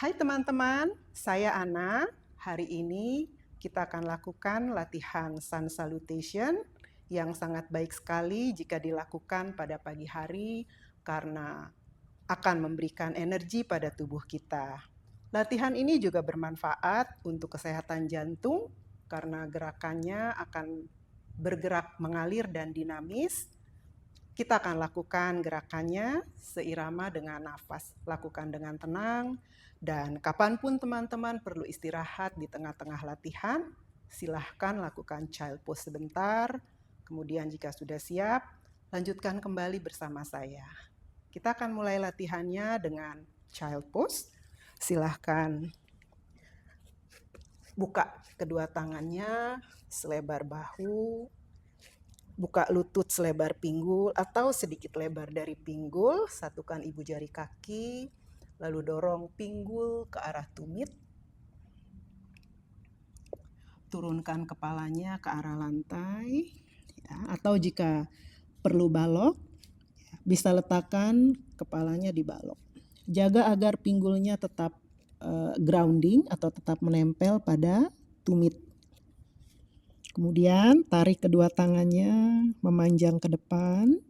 Hai teman-teman, saya Ana. Hari ini kita akan lakukan latihan Sun Salutation yang sangat baik sekali jika dilakukan pada pagi hari karena akan memberikan energi pada tubuh kita. Latihan ini juga bermanfaat untuk kesehatan jantung karena gerakannya akan bergerak mengalir dan dinamis. Kita akan lakukan gerakannya seirama dengan nafas. Lakukan dengan tenang, dan kapanpun teman-teman perlu istirahat di tengah-tengah latihan, silahkan lakukan child pose sebentar. Kemudian jika sudah siap, lanjutkan kembali bersama saya. Kita akan mulai latihannya dengan child pose. Silahkan buka kedua tangannya selebar bahu, buka lutut selebar pinggul atau sedikit lebar dari pinggul, satukan ibu jari kaki, lalu dorong pinggul ke arah tumit. Turunkan kepalanya ke arah lantai, ya, atau jika perlu balok, bisa letakkan kepalanya di balok. Jaga agar pinggulnya tetap grounding atau tetap menempel pada tumit. Kemudian tarik kedua tangannya memanjang ke depan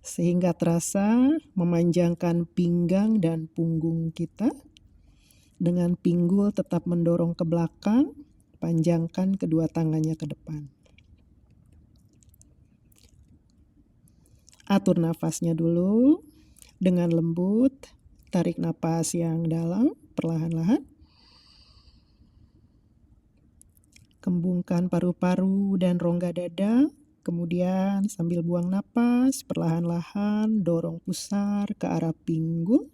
sehingga terasa memanjangkan pinggang dan punggung kita. Dengan pinggul tetap mendorong ke belakang, panjangkan kedua tangannya ke depan. Atur nafasnya dulu dengan lembut, tarik napas yang dalam perlahan-lahan. Kembungkan paru-paru dan rongga dada, kemudian sambil buang napas, perlahan-lahan dorong pusar ke arah pinggul.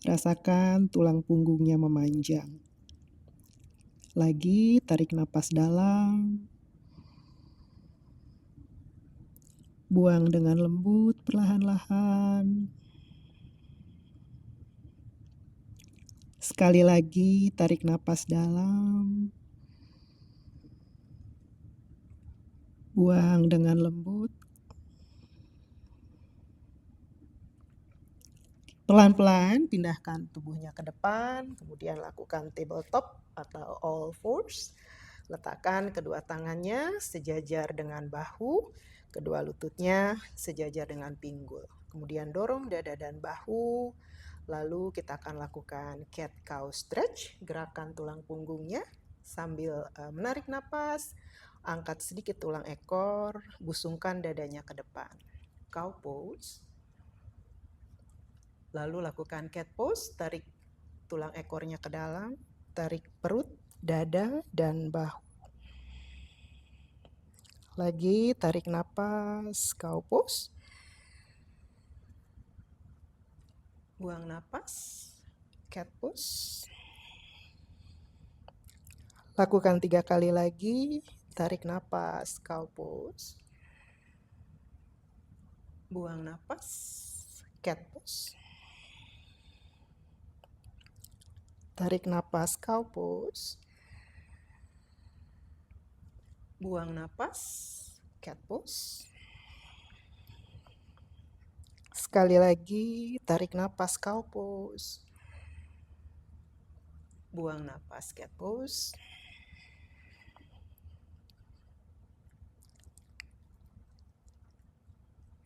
Rasakan tulang punggungnya memanjang. Lagi tarik napas dalam. Buang dengan lembut perlahan-lahan. Sekali lagi tarik napas dalam. Buang dengan lembut. Pelan-pelan pindahkan tubuhnya ke depan, kemudian lakukan tabletop atau all fours. Letakkan kedua tangannya sejajar dengan bahu, kedua lututnya sejajar dengan pinggul. Kemudian dorong dada dan bahu, lalu kita akan lakukan cat cow stretch, gerakan tulang punggungnya sambil menarik napas, angkat sedikit tulang ekor, busungkan dadanya ke depan. Cow pose. Lalu lakukan cat pose, tarik tulang ekornya ke dalam, tarik perut, dada, dan bahu. Lagi tarik napas, cow pose. Buang napas, cat pose. Lakukan 3 kali lagi, tarik napas, cow pose. Buang napas, cat pose. Tarik napas, cow pose. Buang napas, cat pose. Sekali lagi, tarik napas, cow pose. Buang napas, cat pose.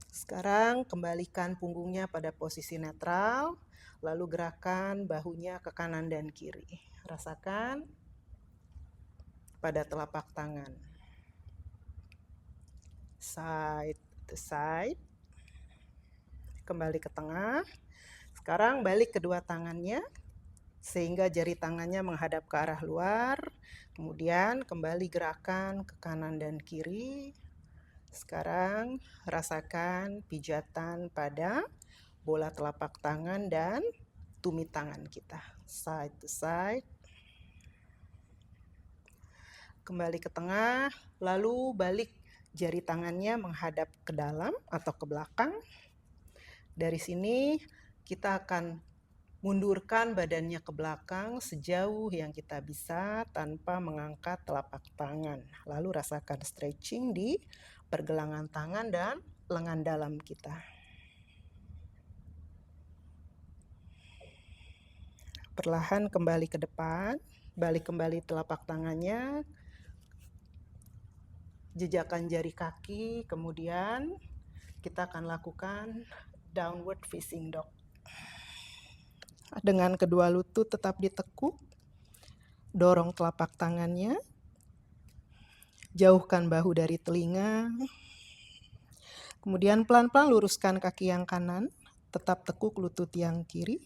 Sekarang kembalikan punggungnya pada posisi netral, lalu gerakan bahunya ke kanan dan kiri. Rasakan pada telapak tangan. Side to side. Kembali ke tengah. Sekarang balik kedua tangannya sehingga jari tangannya menghadap ke arah luar. Kemudian kembali gerakan ke kanan dan kiri. Sekarang rasakan pijatan pada bola telapak tangan dan tumit tangan kita. Side to side. Kembali ke tengah, lalu balik jari tangannya menghadap ke dalam atau ke belakang. Dari sini kita akan mundurkan badannya ke belakang sejauh yang kita bisa tanpa mengangkat telapak tangan. Lalu rasakan stretching di pergelangan tangan dan lengan dalam kita. Perlahan kembali ke depan, balik kembali telapak tangannya, jejakan jari kaki, kemudian kita akan lakukan downward facing dog. Dengan kedua lutut tetap ditekuk, dorong telapak tangannya, jauhkan bahu dari telinga, kemudian pelan-pelan luruskan kaki yang kanan, tetap tekuk lutut yang kiri.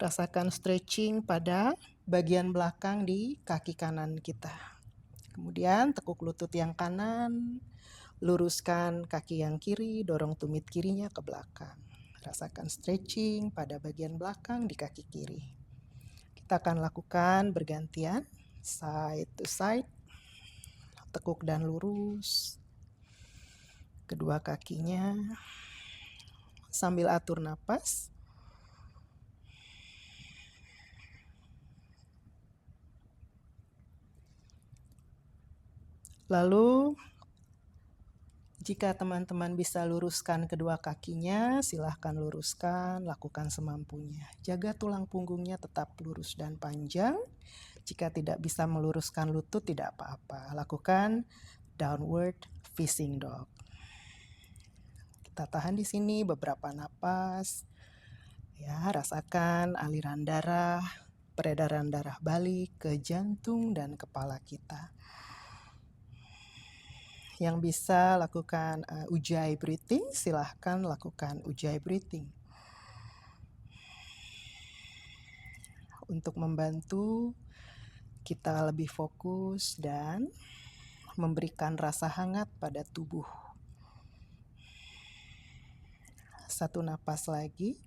Rasakan stretching pada bagian belakang di kaki kanan kita. Kemudian tekuk lutut yang kanan, luruskan kaki yang kiri, dorong tumit kirinya ke belakang. Rasakan stretching pada bagian belakang di kaki kiri. Kita akan lakukan bergantian, side to side, tekuk dan lurus kedua kakinya sambil atur napas. Lalu jika teman-teman bisa luruskan kedua kakinya, silahkan luruskan, lakukan semampunya. Jaga tulang punggungnya tetap lurus dan panjang. Jika tidak bisa meluruskan lutut, tidak apa-apa. Lakukan downward facing dog. Kita tahan di sini beberapa napas. Ya, rasakan aliran darah, peredaran darah balik ke jantung dan kepala kita. Yang bisa lakukan ujjayi breathing, silahkan lakukan ujjayi breathing. Untuk membantu kita lebih fokus dan memberikan rasa hangat pada tubuh. Satu napas lagi.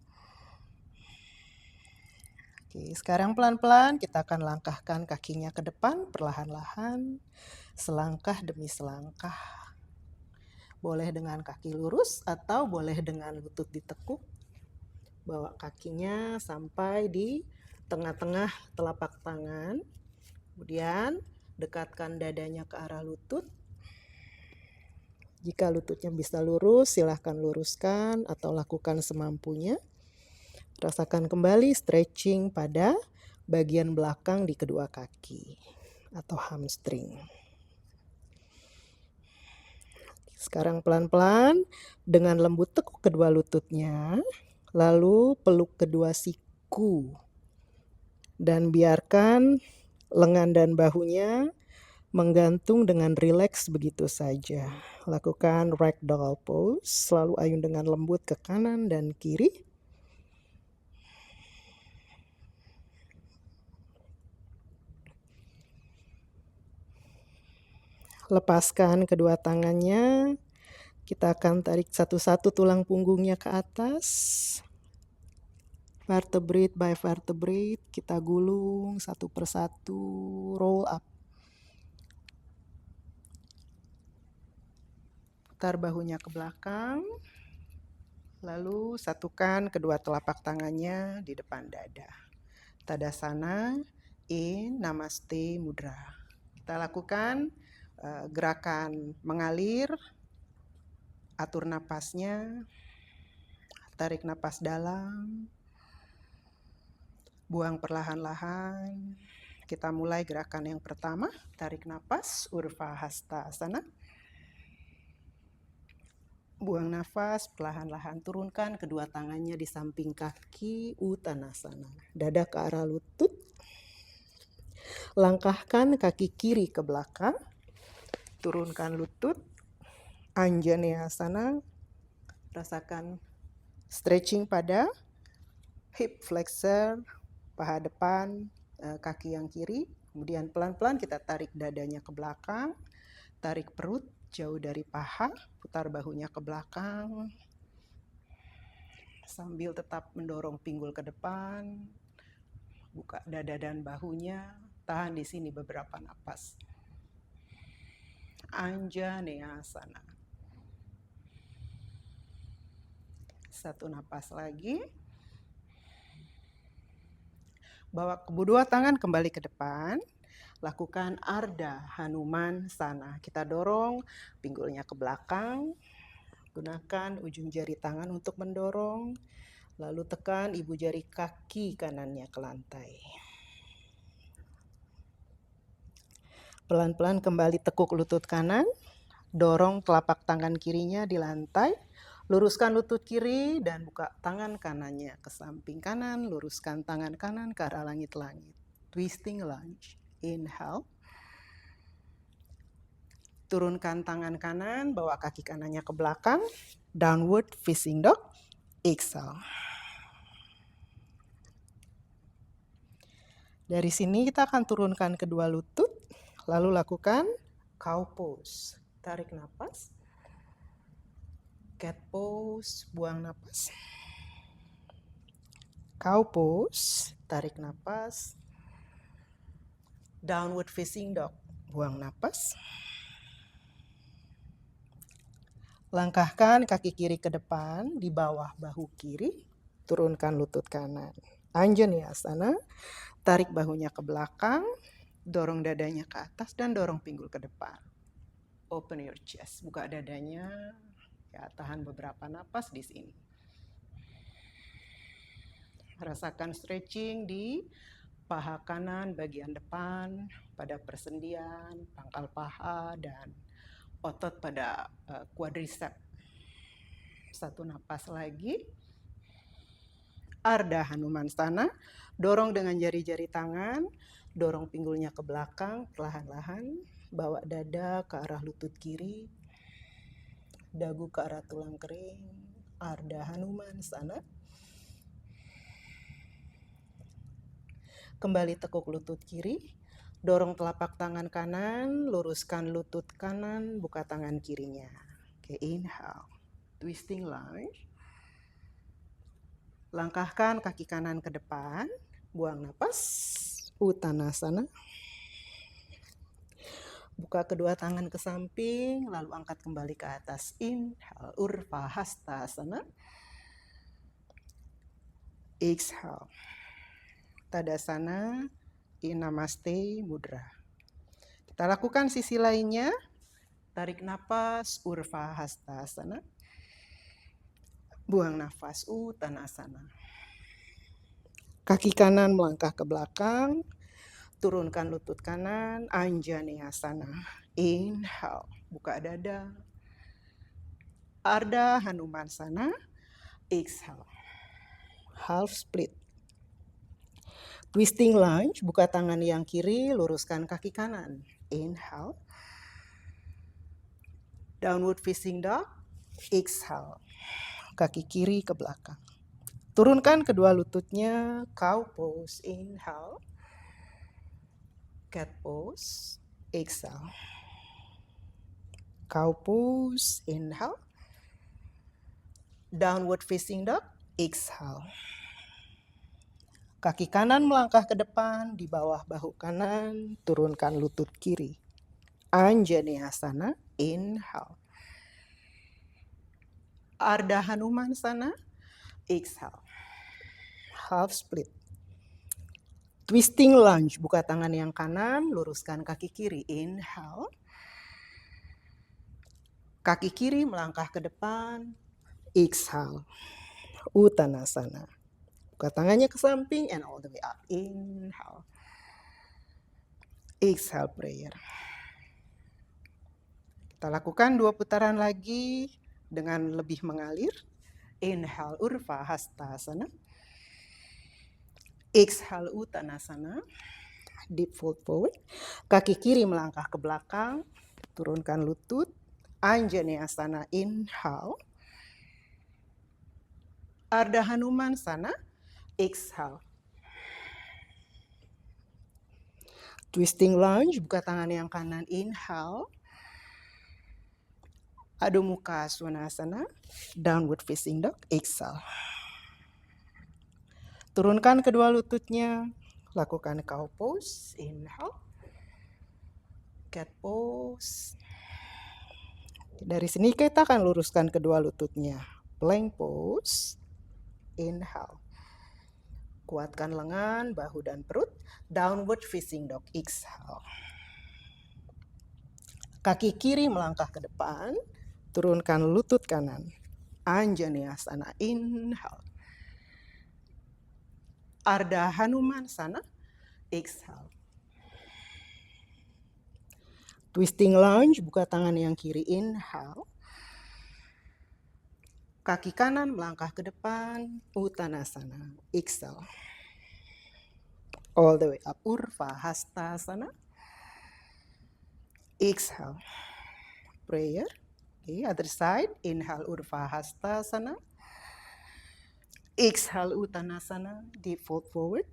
Oke, sekarang pelan-pelan kita akan langkahkan kakinya ke depan perlahan-lahan, selangkah demi selangkah. Boleh dengan kaki lurus atau boleh dengan lutut ditekuk. Bawa kakinya sampai di tengah-tengah telapak tangan. Kemudian dekatkan dadanya ke arah lutut. Jika lututnya bisa lurus, silahkan luruskan atau lakukan semampunya. Rasakan kembali stretching pada bagian belakang di kedua kaki atau hamstring. Sekarang pelan-pelan dengan lembut tekuk kedua lututnya, lalu peluk kedua siku. Dan biarkan lengan dan bahunya menggantung dengan rileks begitu saja. Lakukan ragdoll pose, selalu ayun dengan lembut ke kanan dan kiri. Lepaskan kedua tangannya. Kita akan tarik satu-satu tulang punggungnya ke atas. Vertebrate by vertebrate, kita gulung satu persatu, roll up. Putar bahunya ke belakang. Lalu satukan kedua telapak tangannya di depan dada. Tadasana in Namaste Mudra. Kita lakukan gerakan mengalir, atur napasnya, tarik napas dalam, buang perlahan-lahan. Kita mulai gerakan yang pertama, tarik napas, Urva Hastasana. Buang nafas, perlahan-lahan turunkan kedua tangannya di samping kaki, Uttanasana. Dada ke arah lutut. Langkahkan kaki kiri ke belakang. Turunkan lutut. Anjaneyasana. Rasakan stretching pada hip flexor, paha depan, kaki yang kiri. Kemudian pelan-pelan kita tarik dadanya ke belakang. Tarik perut jauh dari paha, putar bahunya ke belakang. Sambil tetap mendorong pinggul ke depan. Buka dada dan bahunya. Tahan di sini beberapa napas. Anjaneyasana. Satu napas lagi. Bawa kedua tangan kembali ke depan. Lakukan Ardha Hanumansana. Kita dorong pinggulnya ke belakang. Gunakan ujung jari tangan untuk mendorong. Lalu tekan ibu jari kaki kanannya ke lantai. Pelan-pelan kembali tekuk lutut kanan, dorong telapak tangan kirinya di lantai, luruskan lutut kiri dan buka tangan kanannya ke samping kanan, luruskan tangan kanan ke arah langit-langit. Twisting lunge. Inhale. Turunkan tangan kanan, bawa kaki kanannya ke belakang, downward facing dog. Exhale. Dari sini kita akan turunkan kedua lutut, lalu lakukan cow pose. Tarik nafas. Cat pose, buang nafas. Cow pose, tarik nafas. Downward facing dog, buang nafas. Langkahkan kaki kiri ke depan di bawah bahu kiri, turunkan lutut kanan. Anjaneyasana, tarik bahunya ke belakang, dorong dadanya ke atas dan dorong pinggul ke depan. Open your chest, buka dadanya, ya, tahan beberapa napas di sini. Rasakan stretching di paha kanan bagian depan, pada persendian, pangkal paha, dan otot pada quadricep. Satu napas lagi. Ardha Hanumansana, dorong dengan jari-jari tangan, dorong pinggulnya ke belakang, perlahan-lahan, bawa dada ke arah lutut kiri, dagu ke arah tulang kering. Ardha Hanumansana. Kembali tekuk lutut kiri, dorong telapak tangan kanan, luruskan lutut kanan, buka tangan kirinya. Oke, inhale. Twisting lunge. Langkahkan kaki kanan ke depan, buang napas, Uttanasana. Buka kedua tangan ke samping, lalu angkat kembali ke atas. Inhale, Urdhva Hastasana. Exhale. Tadasana, Namaste Mudra. Kita lakukan sisi lainnya. Tarik napas, Urdhva Hastasana. Buang nafas, Uttanasana. Kaki kanan melangkah ke belakang, turunkan lutut kanan, Anjaneyasana. Inhale, buka dada. Ardha Hanumansana. Exhale. Half split. Twisting lunge, buka tangan yang kiri, luruskan kaki kanan. Inhale. Downward facing dog. Exhale. Kaki kiri ke belakang. Turunkan kedua lututnya, cow pose. Inhale. Cat pose. Exhale. Cow pose. Inhale. Downward facing dog. Exhale. Kaki kanan melangkah ke depan di bawah bahu kanan, turunkan lutut kiri. Anjaneyasana. Inhale. Ardha Hanumansana. Exhale. Half split. Twisting lunge, buka tangan yang kanan, luruskan kaki kiri. Inhale. Kaki kiri melangkah ke depan. Exhale. Uttanasana. Buka tangannya ke samping and all the way up. Inhale. Exhale prayer. Kita lakukan 2 putaran lagi dengan lebih mengalir. Inhale, Urdhva Hastasana. Exhale, Uttanasana. Deep fold forward. Kaki kiri melangkah ke belakang. Turunkan lutut. Anjaneyasana. Inhale. Ardha Hanumansana. Exhale. Twisting lunge, buka tangan yang kanan. Inhale. Adho Mukha Svanasana. Downward facing dog. Exhale. Turunkan kedua lututnya. Lakukan cow pose. Inhale. Cat pose. Dari sini kita akan luruskan kedua lututnya. Plank pose. Inhale. Kuatkan lengan, bahu dan perut. Downward facing dog. Exhale. Kaki kiri melangkah ke depan. Turunkan lutut kanan. Anjaneyasana. Inhale. Ardha Hanumanasana. Exhale. Twisting lunge, buka tangan yang kiri, inhale. Kaki kanan melangkah ke depan, Uttanasana. Exhale. All the way up, Urdhva Hastasana. Exhale. Prayer. Okay, other side. Inhale, Urdhva Hastasana. Exhale, Uttanasana. Deep fold forward.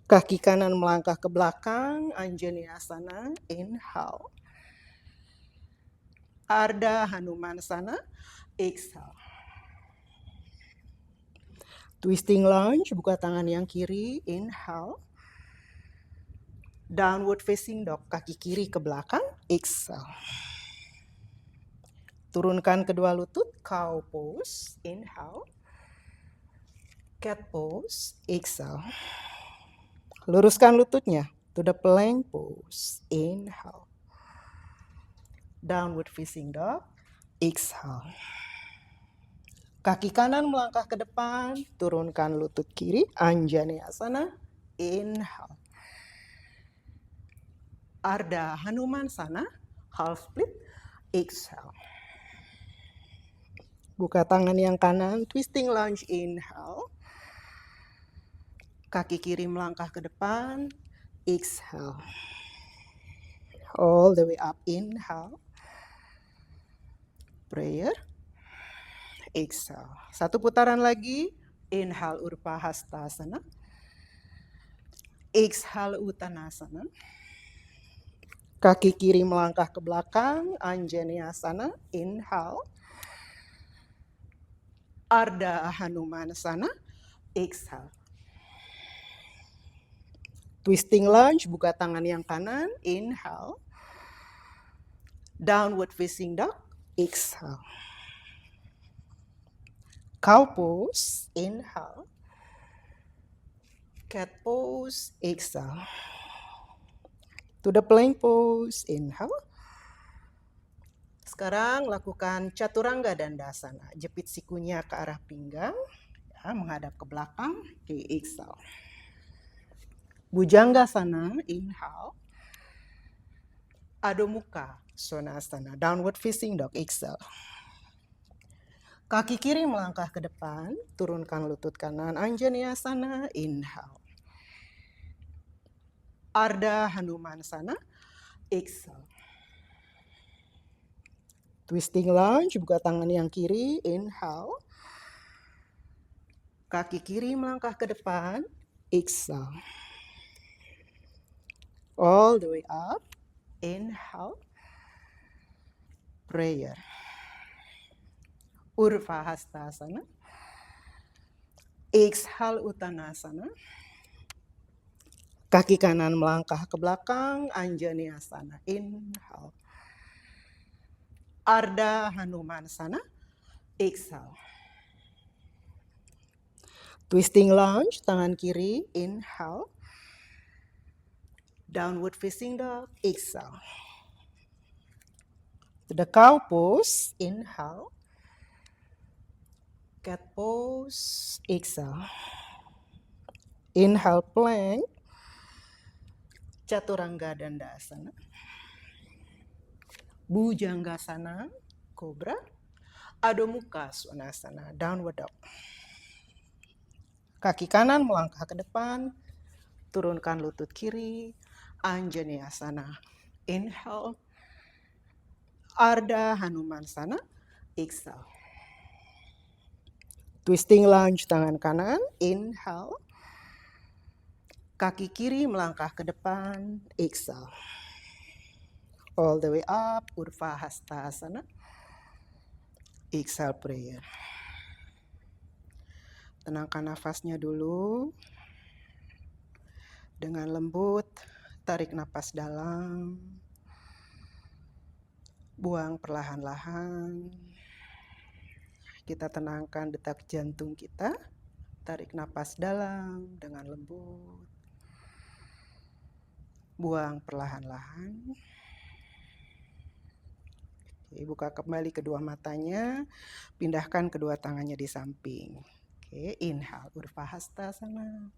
Kaki kanan melangkah ke belakang, Anjaneyasana. Inhale. Ardha Hanumanasana. Exhale. Twisting lunge, buka tangan yang kiri, inhale. Downward facing dog, kaki kiri ke belakang, exhale. Turunkan kedua lutut, cow pose, inhale. Cat pose, exhale. Luruskan lututnya to the plank pose, inhale. Downward facing dog, exhale. Kaki kanan melangkah ke depan, turunkan lutut kiri, Anjaneyasana, inhale. Ardha Hanumanasana, half split, exhale. Buka tangan yang kanan, twisting lunge, inhale. Kaki kiri melangkah ke depan, exhale. All the way up, inhale. Prayer. Exhale. Satu putaran lagi. Inhale, Urdhva Hastasana. Exhale, Uttanasana. Kaki kiri melangkah ke belakang, Anjaneyasana. Inhale. Ardha Hanumanasana. Exhale. Twisting lunge, buka tangan yang kanan. Inhale. Downward facing dog. Exhale. Cow pose, inhale. Cat pose, exhale. To the plank pose, inhale. Sekarang lakukan Chaturanga Dandasana. Jepit sikunya ke arah pinggang, ya, menghadap ke belakang. Okay, exhale. Bhujangasana, inhale. Adho Mukha Svanasana, downward facing dog, exhale. Kaki kiri melangkah ke depan, turunkan lutut kanan, Anjaneyasana, inhale. Ardha Hanumanasana, exhale. Twisting lunge, buka tangan yang kiri, inhale. Kaki kiri melangkah ke depan, exhale. All the way up, inhale. Prayer. Urdhva Hastasana. Exhale, Uttanasana. Kaki kanan melangkah ke belakang, Anjaneyasana. Inhale. Ardha Hanumanasana. Exhale. Twisting lunge, tangan kiri, inhale. Downward facing dog, exhale. To the cow pose, inhale. Cat pose, exhale. Inhale, plank. Chaturanga Dandasana. Bhujangasana, cobra. Adho Mukha Svanasana, downward dog. Kaki kanan melangkah ke depan, turunkan lutut kiri, Anjaneyasana. Inhale. Ardha Hanumanasana, exhale. Twisting lunge, tangan kanan, inhale. Kaki kiri melangkah ke depan, exhale. All the way up, Urdhva Hastasana. Exhale, prayer. Tenangkan nafasnya dulu. Dengan lembut, tarik napas dalam. Buang perlahan-lahan. Kita tenangkan detak jantung kita. Tarik napas dalam dengan lembut. Buang perlahan-lahan. Oke, buka kembali kedua matanya. Pindahkan kedua tangannya di samping. Oke, inhale Urdhva Hastasana.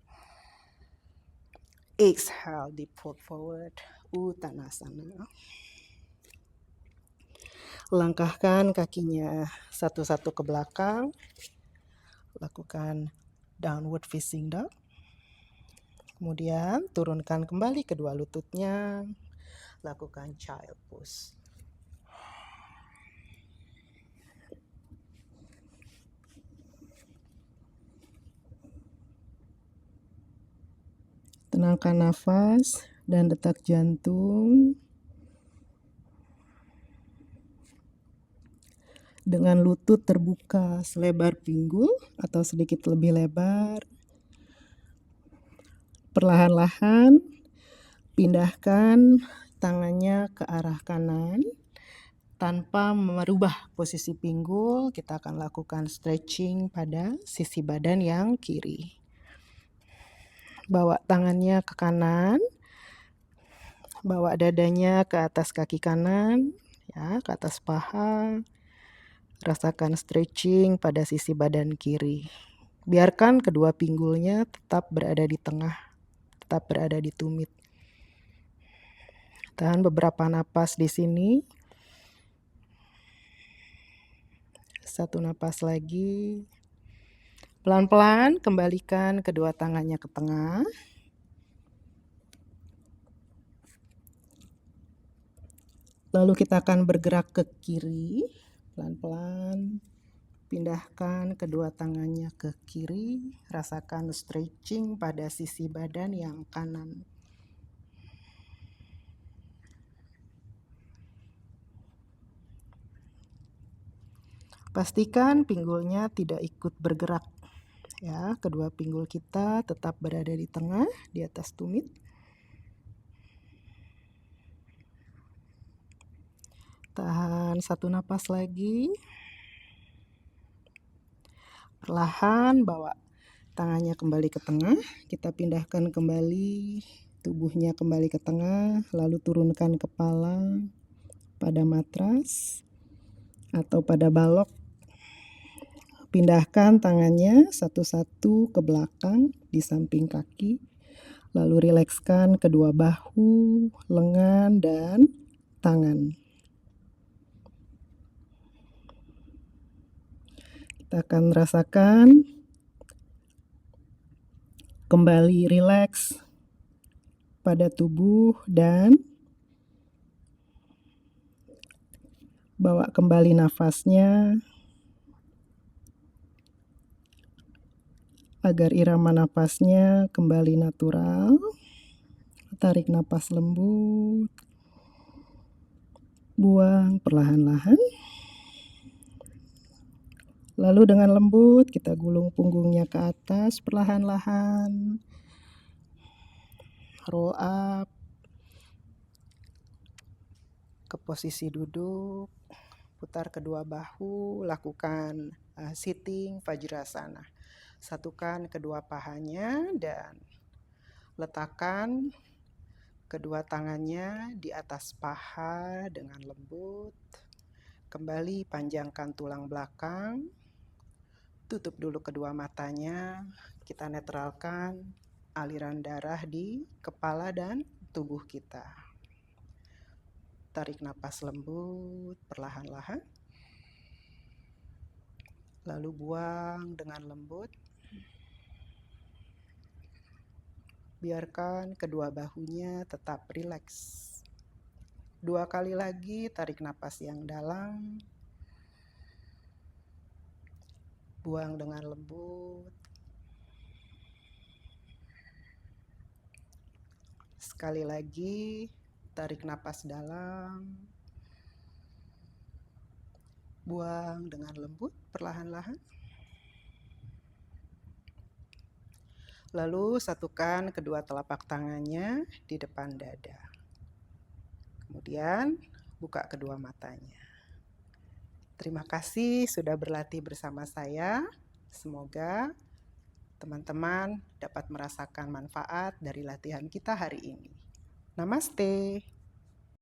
Exhale, deep fold forward, Uttanasana. Langkahkan kakinya satu-satu ke belakang. Lakukan downward facing dog. Kemudian turunkan kembali kedua lututnya. Lakukan child pose. Tenangkan nafas dan detak jantung. Dengan lutut terbuka selebar pinggul atau sedikit lebih lebar. Perlahan-lahan pindahkan tangannya ke arah kanan. Tanpa merubah posisi pinggul, kita akan lakukan stretching pada sisi badan yang kiri. Bawa tangannya ke kanan. Bawa dadanya ke atas kaki kanan, ya, ke atas paha. Rasakan stretching pada sisi badan kiri. Biarkan kedua pinggulnya tetap berada di tengah, tetap berada di tumit. Tahan beberapa napas di sini. Satu napas lagi. Pelan-pelan kembalikan kedua tangannya ke tengah. Lalu kita akan bergerak ke kiri. Pelan-pelan pindahkan kedua tangannya ke kiri. Rasakan stretching pada sisi badan yang kanan. Pastikan pinggulnya tidak ikut bergerak. Ya, kedua pinggul kita tetap berada di tengah, di atas tumit. Tahan satu napas lagi. Perlahan bawa tangannya kembali ke tengah. Kita pindahkan kembali tubuhnya kembali ke tengah. Lalu turunkan kepala pada matras atau pada balok. Pindahkan tangannya satu-satu ke belakang di samping kaki. Lalu rilekskan kedua bahu, lengan, dan tangan. Kita akan rasakan kembali rileks pada tubuh dan bawa kembali nafasnya agar irama nafasnya kembali natural. Tarik napas lembut, buang perlahan-lahan. Lalu dengan lembut kita gulung punggungnya ke atas perlahan-lahan. Roll up ke posisi duduk. Putar kedua bahu, lakukan sitting Vajrasana. Satukan kedua pahanya dan letakkan kedua tangannya di atas paha dengan lembut. Kembali panjangkan tulang belakang. Tutup dulu kedua matanya. Kita netralkan aliran darah di kepala dan tubuh kita. Tarik napas lembut perlahan-lahan. Lalu buang dengan lembut. Biarkan kedua bahunya tetap rileks. 2 kali lagi tarik napas yang dalam. Buang dengan lembut. Sekali lagi, tarik napas dalam. Buang dengan lembut, perlahan-lahan. Lalu satukan kedua telapak tangannya di depan dada. Kemudian buka kedua matanya. Terima kasih sudah berlatih bersama saya. Semoga teman-teman dapat merasakan manfaat dari latihan kita hari ini. Namaste.